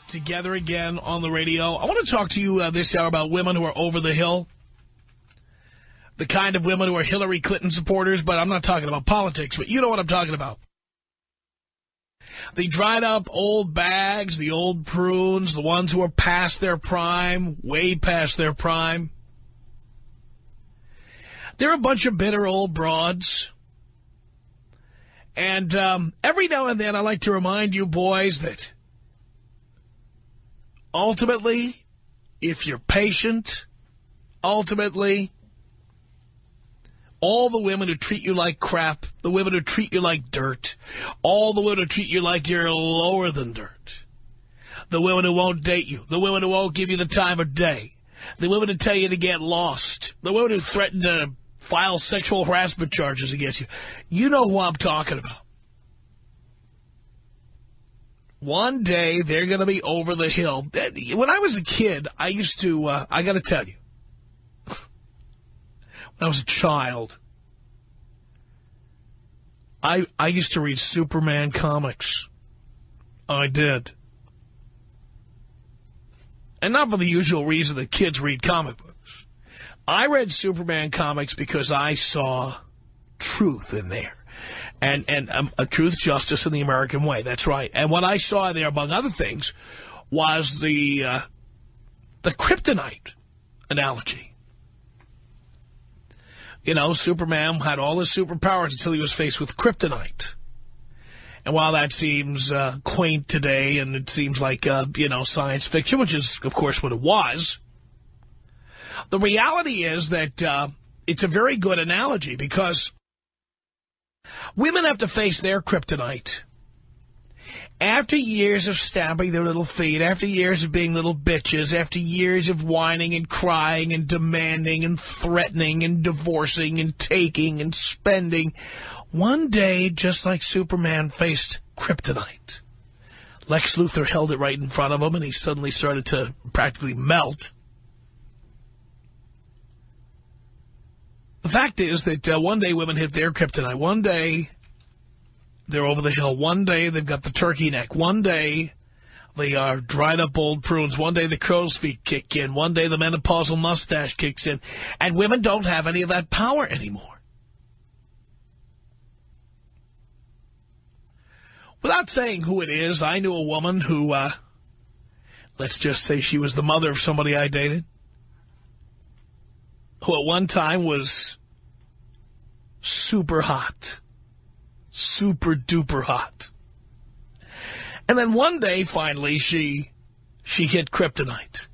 together again on the radio. I want to talk to you this hour about women who are over the hill. The kind of women who are Hillary Clinton supporters, but I'm not talking about politics, but you know what I'm talking about. The dried up old bags, the old prunes, the ones who are past their prime, way past their prime. They're a bunch of bitter old broads. And every now and then I like to remind you boys that ultimately, if you're patient, ultimately, all the women who treat you like crap, the women who treat you like dirt, all the women who treat you like you're lower than dirt, the women who won't date you, the women who won't give you the time of day, the women who tell you to get lost, the women who threaten to file sexual harassment charges against you. You know who I'm talking about. One day, they're going to be over the hill. When I was a kid, I used to, I got to tell you, when I was a child, I used to read Superman comics. I did. And not for the usual reason that kids read comic books. I read Superman comics because I saw truth in there. And a truth, justice, in the American way. That's right. And what I saw there, among other things, was the Kryptonite analogy. You know, Superman had all his superpowers until he was faced with Kryptonite. And while that seems quaint today and it seems like, science fiction, which is, of course, what it was, the reality is that it's a very good analogy because women have to face their kryptonite after years of stamping their little feet, after years of being little bitches, after years of whining and crying and demanding and threatening and divorcing and taking and spending. One day, just like Superman faced kryptonite, Lex Luthor held it right in front of him and he suddenly started to practically melt. The fact is that one day women hit their kryptonite. One day they're over the hill. One day they've got the turkey neck. One day they are dried up old prunes. One day the crow's feet kick in. One day the menopausal mustache kicks in. And women don't have any of that power anymore. Without saying who it is, I knew a woman who, let's just say she was the mother of somebody I dated, who at one time was super hot, super duper hot. And then one day, finally, she hit kryptonite.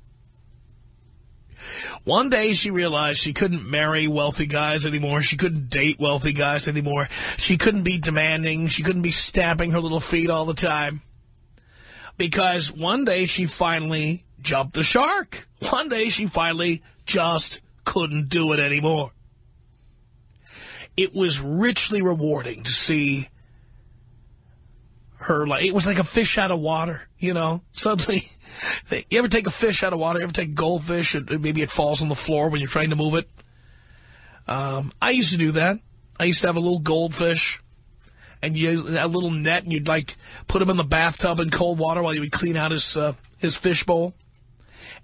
One day she realized she couldn't marry wealthy guys anymore. She couldn't date wealthy guys anymore. She couldn't be demanding. She couldn't be stamping her little feet all the time. Because one day she finally jumped the shark. One day she finally just couldn't do it anymore. It was richly rewarding to see her. It was like a fish out of water, you know. Suddenly, you ever take a fish out of water? You ever take a goldfish and maybe it falls on the floor when you're trying to move it? I used to do that. I used to have a little goldfish and you had a little net and you'd like put him in the bathtub in cold water while you would clean out his fish bowl.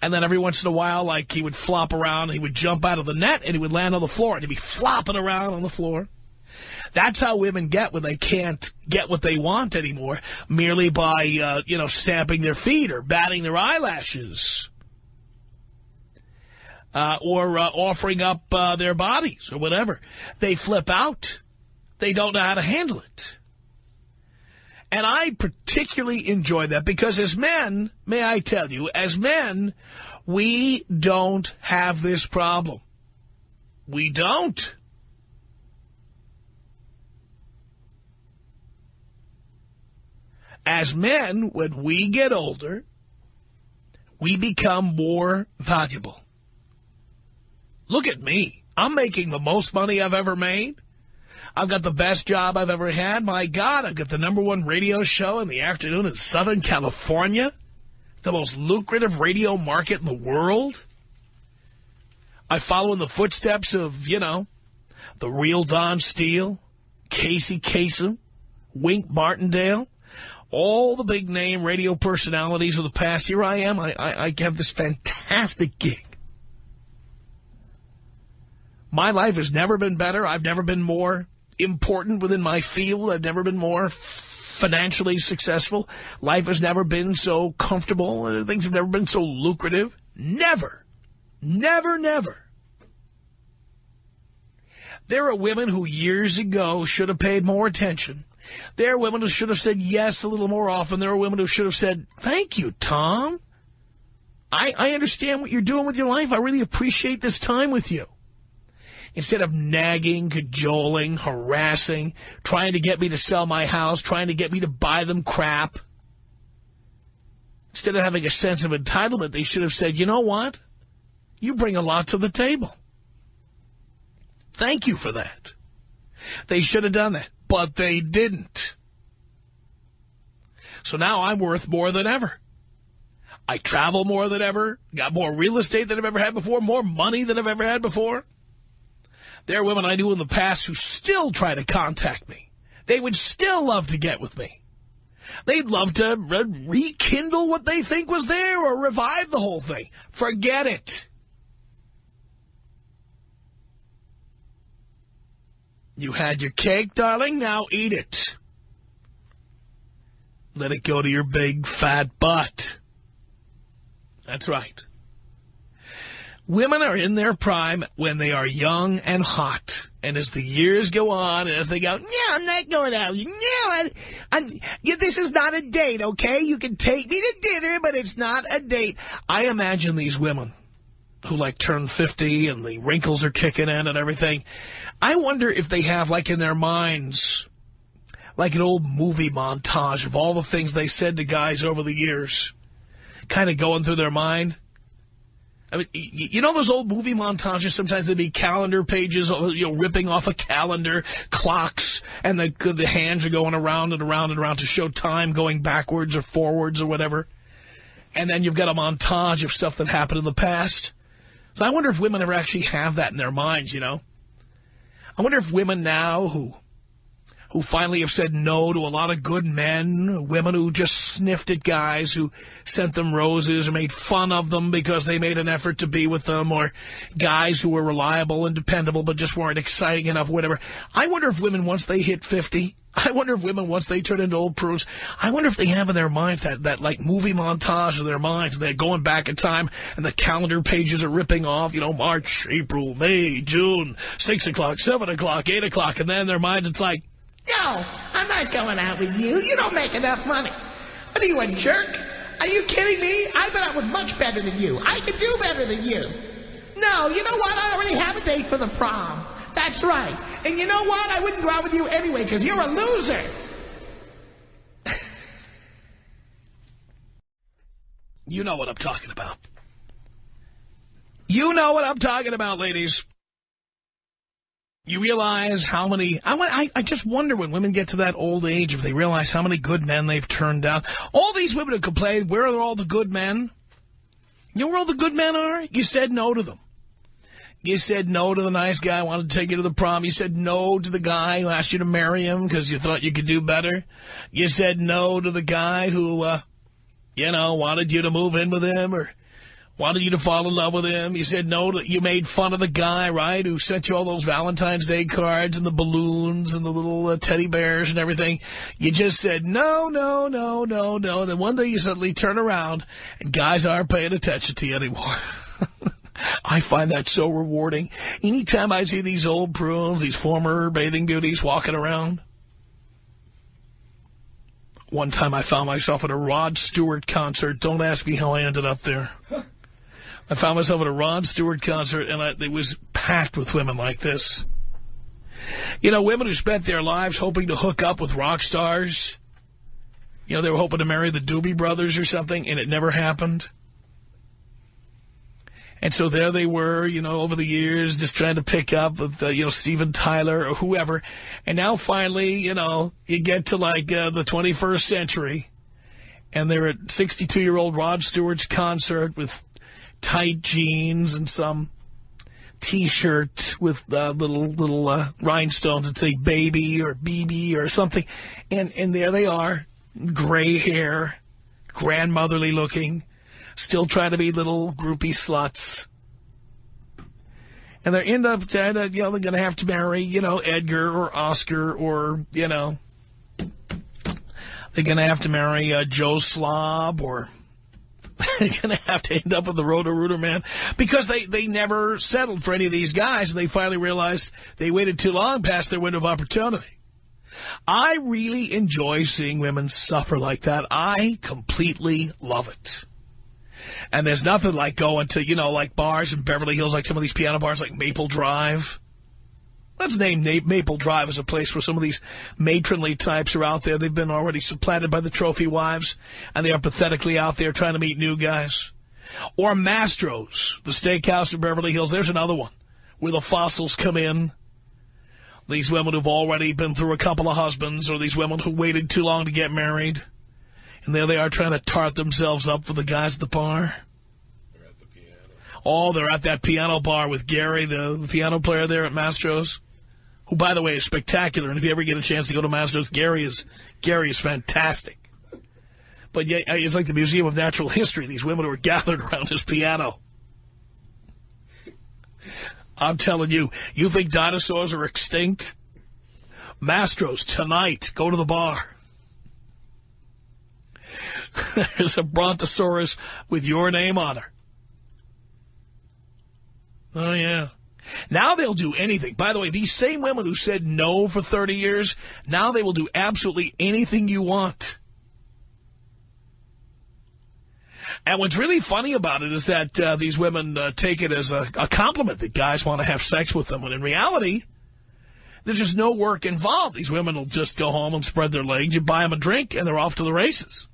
And then every once in a while, like, he would flop around, he would jump out of the net, and he would land on the floor, and he'd be flopping around on the floor. That's how women get when they can't get what they want anymore, merely by, stamping their feet or batting their eyelashes. Or offering up their bodies or whatever. They flip out. They don't know how to handle it. And I particularly enjoy that because as men, may I tell you, as men, we don't have this problem. We don't. As men, when we get older, we become more valuable. Look at me. I'm making the most money I've ever made. I've got the best job I've ever had. My God, I've got the #1 radio show in the afternoon in Southern California. The most lucrative radio market in the world. I follow in the footsteps of, the real Don Steele, Casey Kasem, Wink Martindale, all the big-name radio personalities of the past. Here I am. I have this fantastic gig. My life has never been better. I've never been more important within my field. I've never been more financially successful. Life has never been so comfortable. Things have never been so lucrative. Never. Never, never. There are women who years ago should have paid more attention. There are women who should have said yes a little more often. There are women who should have said, thank you, Tom. I understand what you're doing with your life. I really appreciate this time with you. Instead of nagging, cajoling, harassing, trying to get me to sell my house, trying to get me to buy them crap. Instead of having a sense of entitlement, they should have said, you know what? You bring a lot to the table. Thank you for that. They should have done that, but they didn't. So now I'm worth more than ever. I travel more than ever, got more real estate than I've ever had before, more money than I've ever had before. There are women I knew in the past who still try to contact me. They would still love to get with me. They'd love to rekindle what they think was there or revive the whole thing. Forget it. You had your cake, darling, now eat it. Let it go to your big, fat butt. That's right. Women are in their prime when they are young and hot. And as the years go on, and as they go, no, I'm not going out. No, this is not a date, okay? You can take me to dinner, but it's not a date. I imagine these women who, like, turn 50 and the wrinkles are kicking in and everything. I wonder if they have, like, in their minds, like an old movie montage of all the things they said to guys over the years, kind of going through their mind. I mean, you know those old movie montages? Sometimes they'd be calendar pages, you know, ripping off a calendar, clocks, and the hands are going around and around and around to show time going backwards or forwards or whatever. And then you've got a montage of stuff that happened in the past. So I wonder if women ever actually have that in their minds, you know? I wonder if women now who finally have said no to a lot of good men, women who just sniffed at guys who sent them roses or made fun of them because they made an effort to be with them, or guys who were reliable and dependable but just weren't exciting enough, whatever. I wonder if women, once they hit 50, I wonder if women, once they turn into old prunes, I wonder if they have in their minds that like movie montage in their minds, and they're going back in time and the calendar pages are ripping off, you know, March, April, May, June, 6 o'clock, 7 o'clock, 8 o'clock, and then in their minds it's like, no, I'm not going out with you. You don't make enough money. What are you, a jerk? Are you kidding me? I've been out with much better than you. I can do better than you. No, you know what? I already have a date for the prom. That's right. And you know what? I wouldn't go out with you anyway because you're a loser. You know what I'm talking about. You know what I'm talking about, ladies. You realize how many... I just wonder when women get to that old age if they realize how many good men they've turned down. All these women who complain, where are all the good men? You know where all the good men are? You said no to them. You said no to the nice guy who wanted to take you to the prom. You said no to the guy who asked you to marry him because you thought you could do better. You said no to the guy who, wanted you to move in with him or wanted you to fall in love with him. You said no to, you made fun of the guy, right, who sent you all those Valentine's Day cards and the balloons and the little teddy bears and everything. You just said no, no, no, no, no. Then one day you suddenly turn around and guys aren't paying attention to you anymore. I find that so rewarding. Anytime I see these old prunes, these former bathing beauties walking around. One time I found myself at a Rod Stewart concert. Don't ask me how I ended up there. I found myself at a Rod Stewart concert, and it was packed with women like this. You know, women who spent their lives hoping to hook up with rock stars. You know, they were hoping to marry the Doobie Brothers or something, and it never happened. And so there they were, you know, over the years, just trying to pick up with, Steven Tyler or whoever. And now finally, you know, you get to, like, the 21st century, and they're at 62-year-old Rod Stewart's concert with tight jeans and some T-shirt with little rhinestones that say baby or BB or something. And there they are, gray hair, grandmotherly looking, still trying to be little groupie sluts. And they end up, they're going to have to marry, Edgar or Oscar or, they're going to have to marry Joe Slob, or they're going to have to end up with the Roto-Rooter man, because they never settled for any of these guys, and they finally realized they waited too long past their window of opportunity. I really enjoy seeing women suffer like that. I completely love it. And there's nothing like going to, like bars in Beverly Hills, like some of these piano bars like Maple Drive. Let's name Maple Drive as a place where some of these matronly types are out there. They've been already supplanted by the trophy wives, and they are pathetically out there trying to meet new guys. Or Mastro's, the steakhouse in Beverly Hills. There's another one where the fossils come in. These women who've already been through a couple of husbands, or these women who waited too long to get married. And there they are trying to tart themselves up for the guys at the bar. They're at the piano. Oh, they're at that piano bar with Gary, the piano player there at Mastro's, who, by the way, is spectacular. And if you ever get a chance to go to Mastro's, Gary is fantastic. But yeah, it's like the Museum of Natural History. These women who are gathered around his piano. I'm telling you, you think dinosaurs are extinct? Mastro's tonight. Go to the bar. There's a brontosaurus with your name on her. Oh, yeah. Now they'll do anything. By the way, these same women who said no for 30 years, now they will do absolutely anything you want. And what's really funny about it is that these women take it as a compliment that guys want to have sex with them. When in reality, there's just no work involved. These women will just go home and spread their legs. You buy them a drink, and they're off to the races.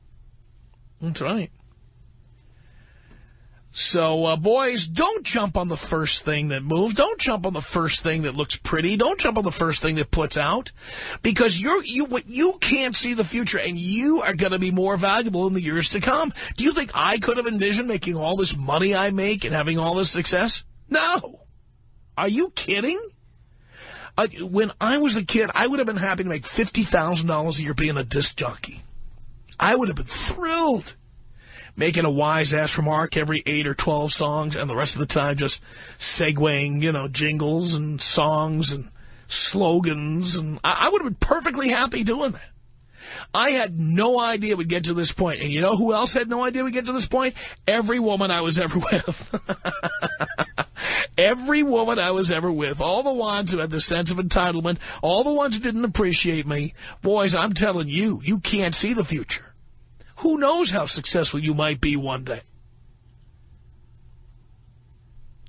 That's right. So, boys, don't jump on the first thing that moves. Don't jump on the first thing that looks pretty. Don't jump on the first thing that puts out. Because you can't see the future, and you are going to be more valuable in the years to come. Do you think I could have envisioned making all this money I make and having all this success? No. Are you kidding? When I was a kid, I would have been happy to make $50,000 a year being a disc jockey. I would have been thrilled. Making a wise-ass remark every 8 or 12 songs, and the rest of the time just segueing, jingles and songs and slogans. And I would have been perfectly happy doing that. I had no idea we'd get to this point. And you know who else had no idea we'd get to this point? Every woman I was ever with. Every woman I was ever with. All the ones who had the sense of entitlement. All the ones who didn't appreciate me. Boys, I'm telling you, you can't see the future. Who knows how successful you might be one day?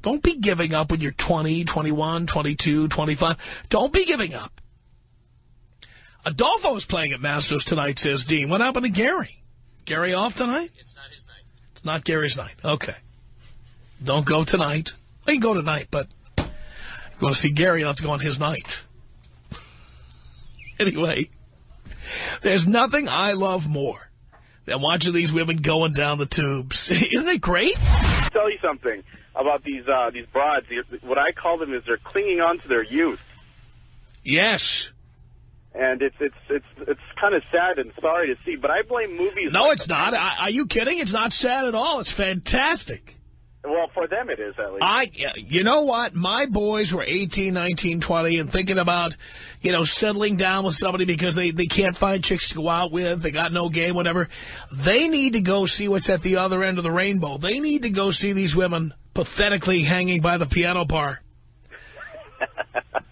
Don't be giving up when you're 20, 21, 22, 25. Don't be giving up. Adolfo's playing at Masters tonight, says Dean. What happened to Gary? Gary off tonight? It's not his night. It's not Gary's night. Okay. Don't go tonight. Well, you can go tonight, but if you want to see Gary, you have to go on his night. Anyway, there's nothing I love more than watching these women going down the tubes. Isn't it great? I'll tell you something about these broads. What I call them is they're clinging on to their youth. Yes. And it's kind of sad and sorry to see, but I blame movies. No, like it's not. Are you kidding? It's not sad at all. It's fantastic. Well, for them it is, at least. You know what? My boys were 18, 19, 20 and thinking about, settling down with somebody because they can't find chicks to go out with. They got no game, whatever. They need to go see what's at the other end of the rainbow. They need to go see these women pathetically hanging by the piano bar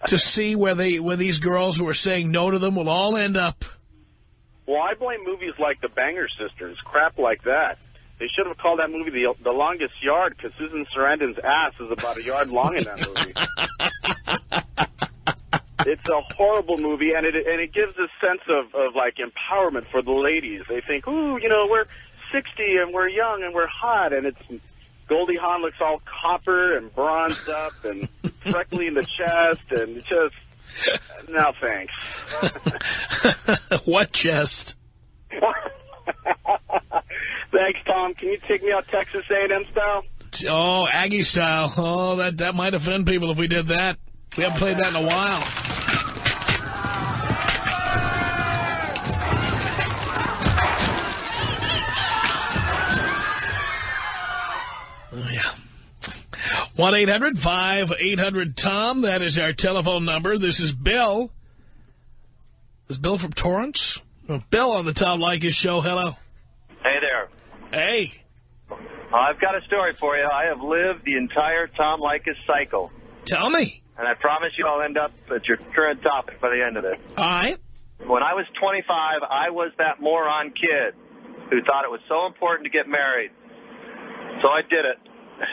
to see where these girls who are saying no to them will all end up. Well, I blame movies like The Banger Sisters, crap like that. They should have called that movie The Longest Yard, because Susan Sarandon's ass is about a yard long in that movie. It's a horrible movie, and it gives a sense of empowerment for the ladies. They think, ooh, we're 60 and we're young and we're hot, and it's Goldie Hawn looks all copper and bronzed up and freckly in the chest, and just, no thanks. What chest? Thanks, Tom. Can you take me out Texas A&M style? Oh, Aggie style. Oh, that might offend people if we did that. We haven't played that in a while. 1-800-5800-TOM. That is our telephone number. This is Bill. Is Bill from Torrance? Bill on the Tom Leykis show. Hello. Hey there. Hey. I've got a story for you. I have lived the entire Tom Leykis cycle. Tell me. And I promise you I'll end up at your current topic by the end of it. All right. When I was 25, I was that moron kid who thought it was so important to get married. So I did it.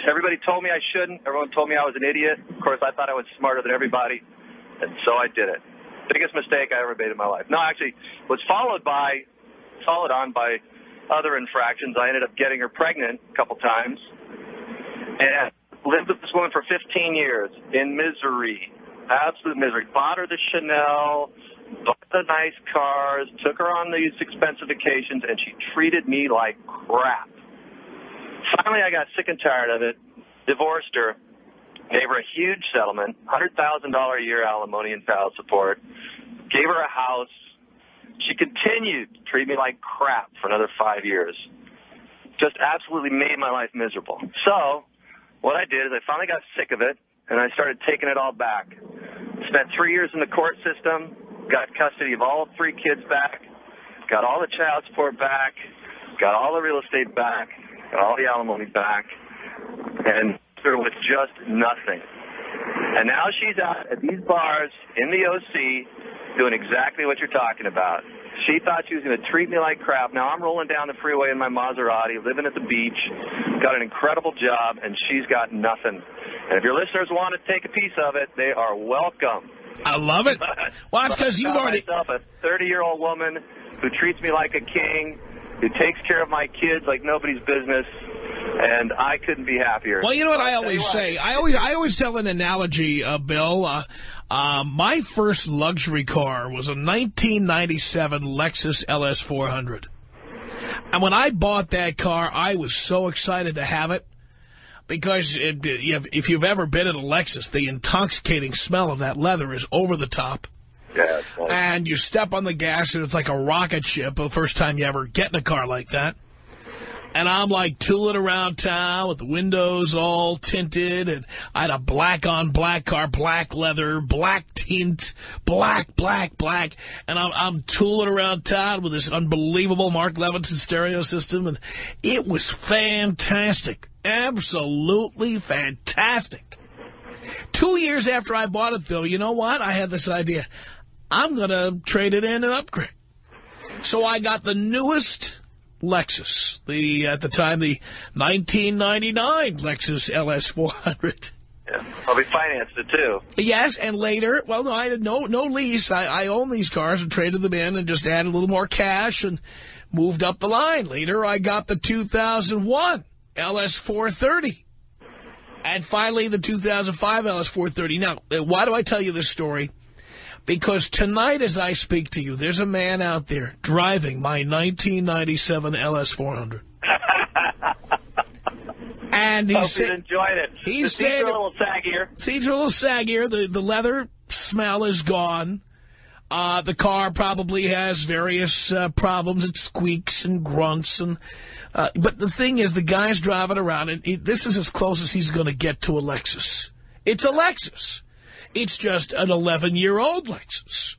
Everybody told me I shouldn't. Everyone told me I was an idiot. Of course, I thought I was smarter than everybody. And so I did it. Biggest mistake I ever made in my life. No, actually, was followed on by other infractions. I ended up getting her pregnant a couple times. And lived with this woman for 15 years in misery. Absolute misery. Bought her the Chanel, bought the nice cars, took her on these expensive vacations, and she treated me like crap. Finally, I got sick and tired of it, divorced her, gave her a huge settlement, $100,000 a year alimony and child support, gave her a house. She continued to treat me like crap for another 5 years. Just absolutely made my life miserable. So what I did is I finally got sick of it, and I started taking it all back. Spent 3 years in the court system, got custody of all 3 kids back, got all the child support back, got all the real estate back, got all the alimony back, and there was just nothing. And now she's out at these bars in the OC doing exactly what you're talking about. She thought she was going to treat me like crap. Now I'm rolling down the freeway in my Maserati, living at the beach, got an incredible job, and she's got nothing. And if your listeners want to take a piece of it, they are welcome. I love it. Well, that's because you've already... myself a 30-year-old woman who treats me like a king, who takes care of my kids like nobody's business, and I couldn't be happier. Well, you know what I always say? I always tell an analogy, Bill. My first luxury car was a 1997 Lexus LS400. And when I bought that car, I was so excited to have it. Because if you've ever been in a Lexus, the intoxicating smell of that leather is over the top. Yeah, nice. And you step on the gas, and it's like a rocket ship the first time you ever get in a car like that. And I'm like tooling around town with the windows all tinted, and I had a black-on-black car, black leather, black tint, black. And I'm tooling around town with this unbelievable Mark Levinson stereo system, and it was fantastic. Absolutely fantastic. 2 years after I bought it, though, you know what? I had this idea. I'm going to trade it in and upgrade. So I got the newest Lexus, at the time, the 1999 Lexus LS400. Yeah, I'll be financed it, too. Yes, and later, well, no, I had no lease. I owned these cars and traded them in and just added a little more cash and moved up the line. Later, I got the 2001 LS430. And finally, the 2005 LS430. Now, why do I tell you this story? Because tonight, as I speak to you, there's a man out there driving my 1997 LS400. And he said, enjoyed it. The seats are a little saggier. Seats are a little saggier. The leather smell is gone. The car probably has various problems. It squeaks and grunts. But the thing is, the guy's driving around, and this is as close as he's going to get to a Lexus. It's a Lexus. It's just an 11-year-old Lexus.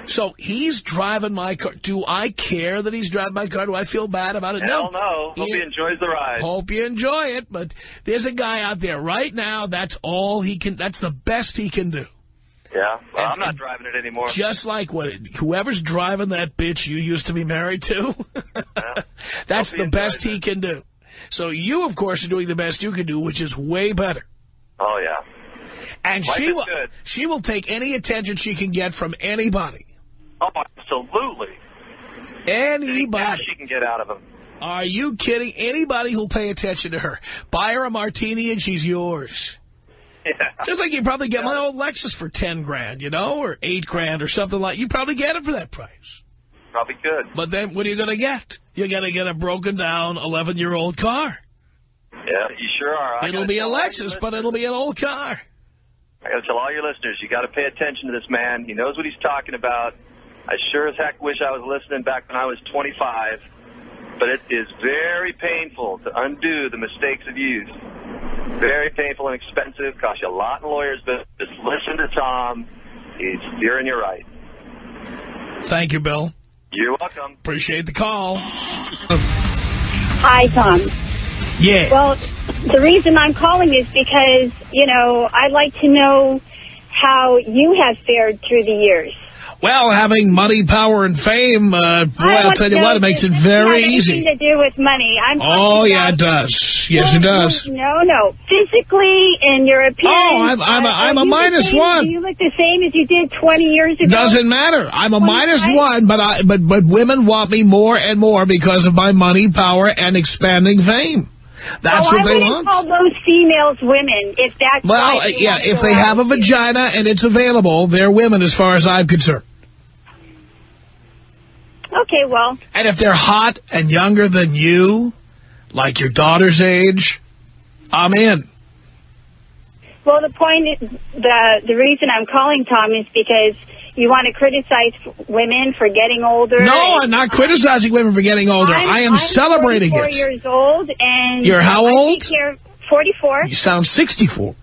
So he's driving my car. Do I care that he's driving my car? Do I feel bad about it? Hell no. Hope he enjoys the ride. Hope you enjoy it. But there's a guy out there right now, that's all he can, that's the best he can do. Yeah, well, I'm not driving it anymore. Just like whoever's driving that bitch you used to be married to, that's the best he can do. So you, of course, are doing the best you can do, which is way better. Oh, yeah. And she will take any attention she can get from anybody. Oh, absolutely. Anybody. She can get out of him. Are you kidding? Anybody who'll pay attention to her. Buy her a martini and she's yours. Yeah. Just like you probably get my old Lexus for 10 grand, you know, or 8 grand or something like. You probably get it for that price. Probably could. But then what are you going to get? You're going to get a broken down 11-year-old car. Yeah, you sure are. It'll be a Lexus, but it'll be an old car. I got to tell all your listeners, you got to pay attention to this man. He knows what he's talking about. I sure as heck wish I was listening back when I was 25. But it is very painful to undo the mistakes of youth. Very painful and expensive. Costs you a lot in lawyers' bills. Just listen to Tom. You're in your right. Thank you, Bill. You're welcome. Appreciate the call. Hi, Tom. Yeah. Well, the reason I'm calling is because, I'd like to know how you have fared through the years. Well, having money, power, and fame, I'll tell you what, it makes it very easy. It doesn't have anything to do with money. Yeah, it does. Yes, it does. No. Physically, in your appearance. Oh, I'm a -1. Do you look the same as you did 20 years ago? Doesn't matter. I'm a -1, but women want me more and more because of my money, power, and expanding fame. That's what they want. I wouldn't call those females women if that's if they have a vagina and it's available, they're women as far as I'm concerned. Okay, well. And if they're hot and younger than you, like your daughter's age, I'm in. Well, the point is, the reason I'm calling, Tom, is because you want to criticize women for getting older. No, I'm not criticizing women for getting older. I am celebrating it. I'm 44 years old, and... You're how old? 44. You sound 64.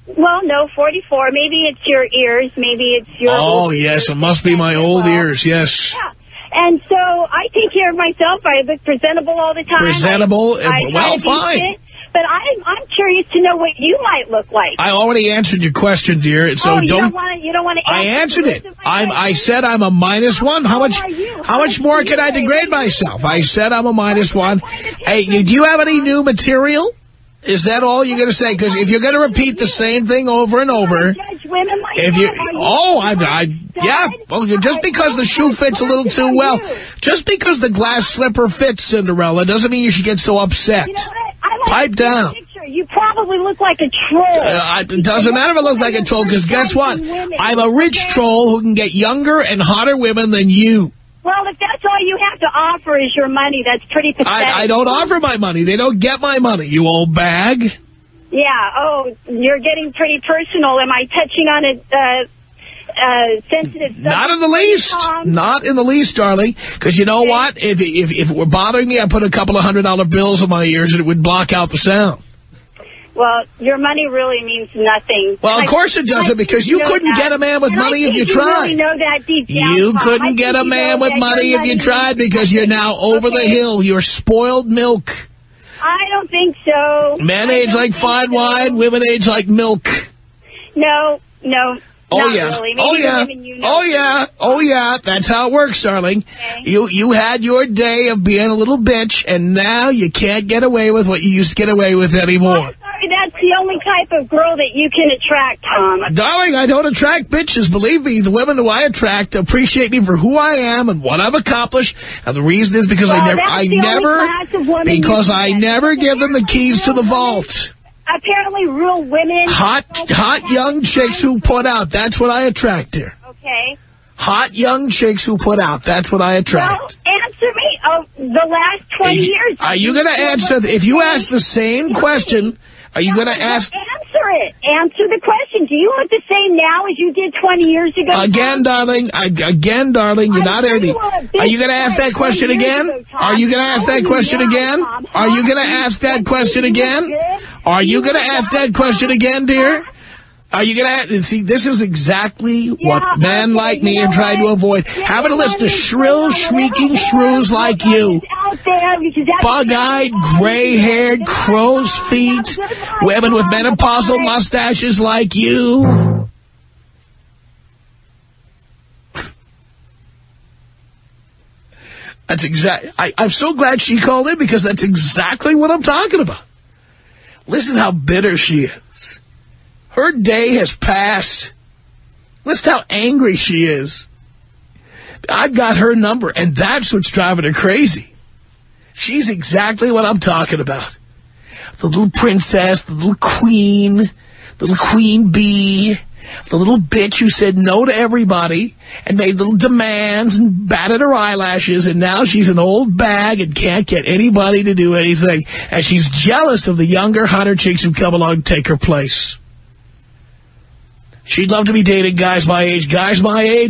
Well, no, 44. Maybe it's your ears. Maybe it's your... Oh, yes, it must be my old ears, yes. Yeah. And so I take care of myself. I look presentable all the time. Presentable? Well, fine. But I'm curious to know what you might look like. I already answered your question, dear. So you don't want to answer. I answered it. I said I'm a -1. How much more can I degrade myself? I said I'm a -1. Hey, do you have any new material? Is that all you're going to say? Because if you're going to repeat the same thing over and over, just because the shoe fits a little too well, just because the glass slipper fits, Cinderella, doesn't mean you should get so upset. Pipe down. You probably look like a troll. It doesn't matter if I look like a troll, because guess what? I'm a rich troll who can get younger and hotter women than you. Well, if that's all you have to offer is your money, that's pretty pathetic. I don't offer my money. They don't get my money, you old bag. Yeah, you're getting pretty personal. Am I touching on a sensitive subject? Not in the least. Not in the least, darling. Because you know what? If it were bothering me, I'd put a couple of $100 bills in my ears and it would block out the sound. Well, your money really means nothing. Well, of course it doesn't, because you couldn't get a man with money if you tried. You know that deep down. You couldn't get a man with money if you tried, because you're now over the hill. You're spoiled milk. I don't think so. Men age like fine wine, women age like milk. No. Oh, not yeah. Really. Oh, yeah. That's how it works, darling. Okay. You had your day of being a little bitch, and now you can't get away with what you used to get away with anymore. I'm sorry, that's the only type of girl that you can attract, Tom. Darling, I don't attract bitches. Believe me, the women who I attract appreciate me for who I am and what I've accomplished. And the reason is because I never give them the keys to the vault. Apparently, real women... Hot young chicks who put out. That's what I attract here. Okay. Hot young chicks who put out. That's what I attract. Well, answer me. The last 20 years... Are you going to answer... If you ask the same question, are you going to ask... Answer it. Answer the question. Do you look the same now as you did 20 years ago? Again, darling, you're not anything. Are you going to ask that question again? Are you going to ask that question again? Are you going to ask that question again? Are you going to ask that question again, dear? Are you going to see, this is exactly what men like me are trying to avoid. Having a list of shrill, shrieking shrews like you. Bug-eyed, gray-haired, crow's feet, women with menopausal mustaches like you. That's I'm so glad she called in, because that's exactly what I'm talking about. Listen how bitter she is. Her day has passed. Listen how angry she is. I've got her number, and that's what's driving her crazy. She's exactly what I'm talking about. The little princess, the little queen bee, the little bitch who said no to everybody and made little demands and batted her eyelashes, and now she's an old bag and can't get anybody to do anything. And she's jealous of the younger, hotter chicks who come along and take her place. She'd love to be dating guys my age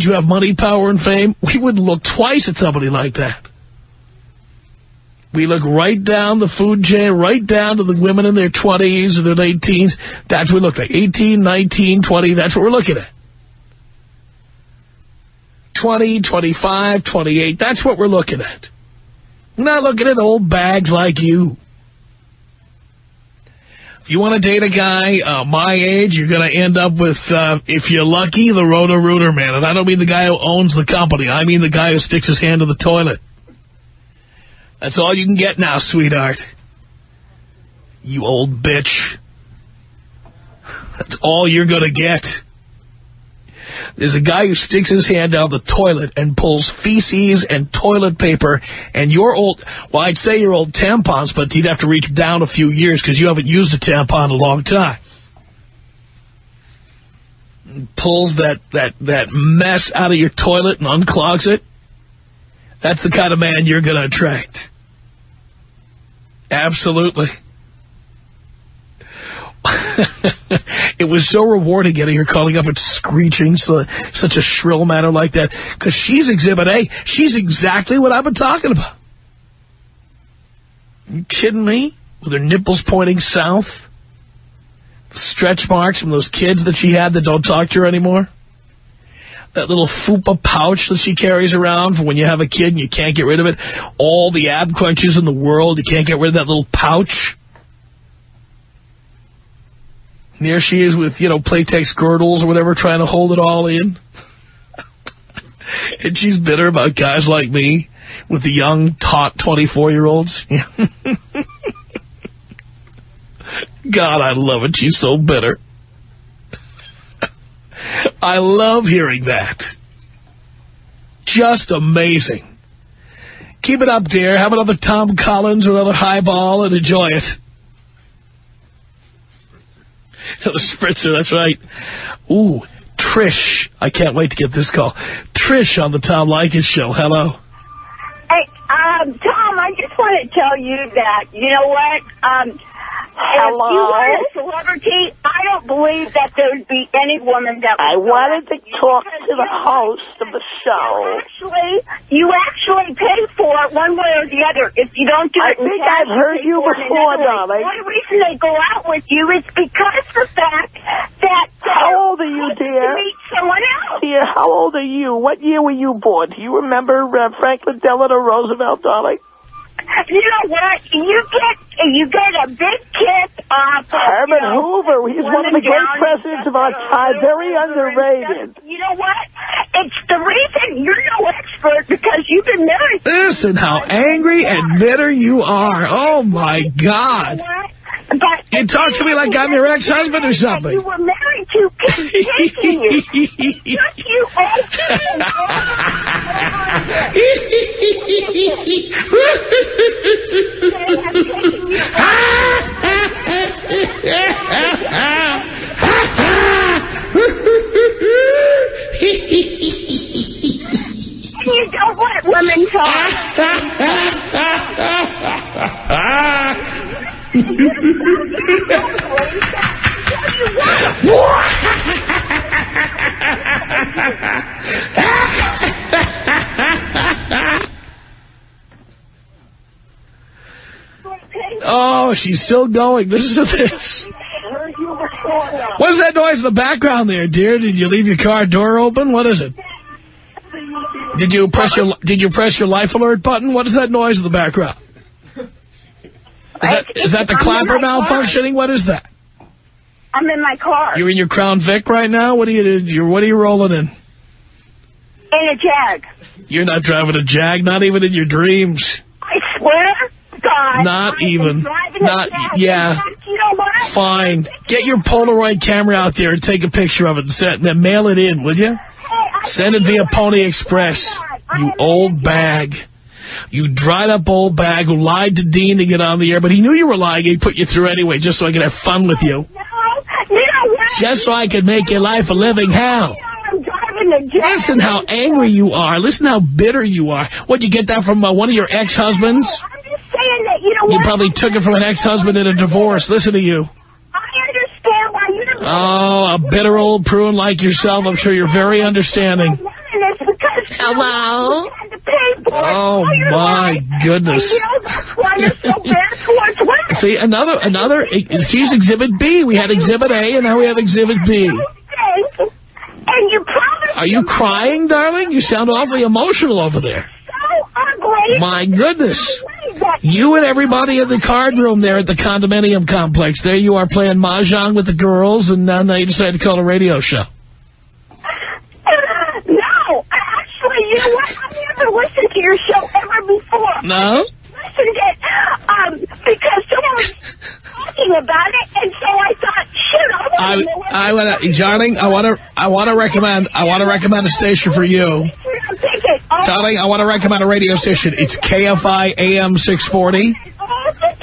who have money, power, and fame. We wouldn't look twice at somebody like that. We look right down the food chain, right down to the women in their 20s or their late teens. That's what we look like. 18, 19, 20, that's what we're looking at. 20, 25, 28, that's what we're looking at. We're not looking at old bags like you. If you want to date a guy my age, you're going to end up with, if you're lucky, the Roto-Rooter man. And I don't mean the guy who owns the company. I mean the guy who sticks his hand in the toilet. That's all you can get now, sweetheart. You old bitch. That's all you're going to get. There's a guy who sticks his hand down the toilet and pulls feces and toilet paper and your old, well, I'd say your old tampons, but he'd have to reach down a few years because you haven't used a tampon in a long time. Pulls that mess out of your toilet and unclogs it. That's the kind of man you're going to attract. Absolutely. It was so rewarding getting her calling up and screeching such a shrill manner like that. Because she's Exhibit A. She's exactly what I've been talking about. You kidding me? With her nipples pointing south. Stretch marks from those kids that she had that don't talk to her anymore. That little fupa pouch that she carries around for when you have a kid and you can't get rid of it. All the ab crunches in the world, you can't get rid of that little pouch. And there she is with, Playtex girdles or whatever, trying to hold it all in. And she's bitter about guys like me with the young, taut 24-year-olds. God, I love it. She's so bitter. I love hearing that. Just amazing. Keep it up, dear. Have another Tom Collins or another highball and enjoy it. So the spritzer, that's right. Ooh, Trish. I can't wait to get this call. Trish on the Tom Leykis show. Hello. Hey, Tom, I just want to tell you that, you know what? Hello? If you were a celebrity, I don't believe that there would be any woman that would... I wanted to talk to the host of the show. You actually pay for it one way or the other. If you don't do it... I think I've heard you before, darling. The only reason they go out with you is because of the fact that... How old are you, dear? To meet someone else. Dear, how old are you? What year were you born? Do you remember Franklin Delano Roosevelt, darling? You know what? You get a big kick off of, Herbert Hoover. He's one of the great presidents of our time. Very underrated. You know what? It's the reason you're no expert because you've been married. Listen how angry and bitter you are. Oh, my God. You talk to me like I'm your ex-husband or something. You were married to taking you. Just you You don't let women talk. Oh, she's still going. Listen to this. What is that noise in the background there, dear? Did you leave your car door open? What is it? Did you press your life alert button? What is that noise in the background? Is that the clapper malfunctioning? What is that? I'm in my car. You're in your Crown Vic right now? What are you rolling in? In a Jag. You're not driving a Jag, not even in your dreams. I swear to God. Not even. Not, yeah. You know what? Fine. Get your Polaroid camera out there and take a picture of it and then mail it in, will you? Send it via Pony Express. You old bag. You dried up old bag who lied to Dean to get on the air, but he knew you were lying. He put you through anyway just so I could have fun with you. Just so I could make your life a living hell. Listen how angry you are. Listen how bitter you are. What, you get that from one of your ex-husbands? I'm just saying that, you know what? You probably took it from an ex-husband in a divorce. Listen to you. I understand why you don't... Oh, a bitter old prune like yourself. I'm sure you're very understanding. Hello? Oh, my goodness. And, you know, that's why you're so bad towards women. See, another, she's Exhibit B. We had Exhibit A, and now we have Exhibit B. And you promised... Are you crying, darling? You sound awfully emotional over there. So ugly. My goodness. You and everybody in the card room there at the condominium complex. There you are playing mahjong with the girls, and now you decided to call a radio show. No, actually, you know what? I've never listened to your show ever before. No? Listened it because someone was talking about it, and so I thought, shit, darling, I want to recommend a station for you. Darling, I want to recommend a radio station. It's KFI AM 640.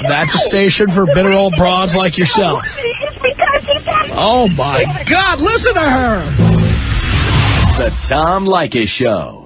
That's a station for bitter old broads like yourself. Oh, my God, listen to her. The Tom Leykis Show.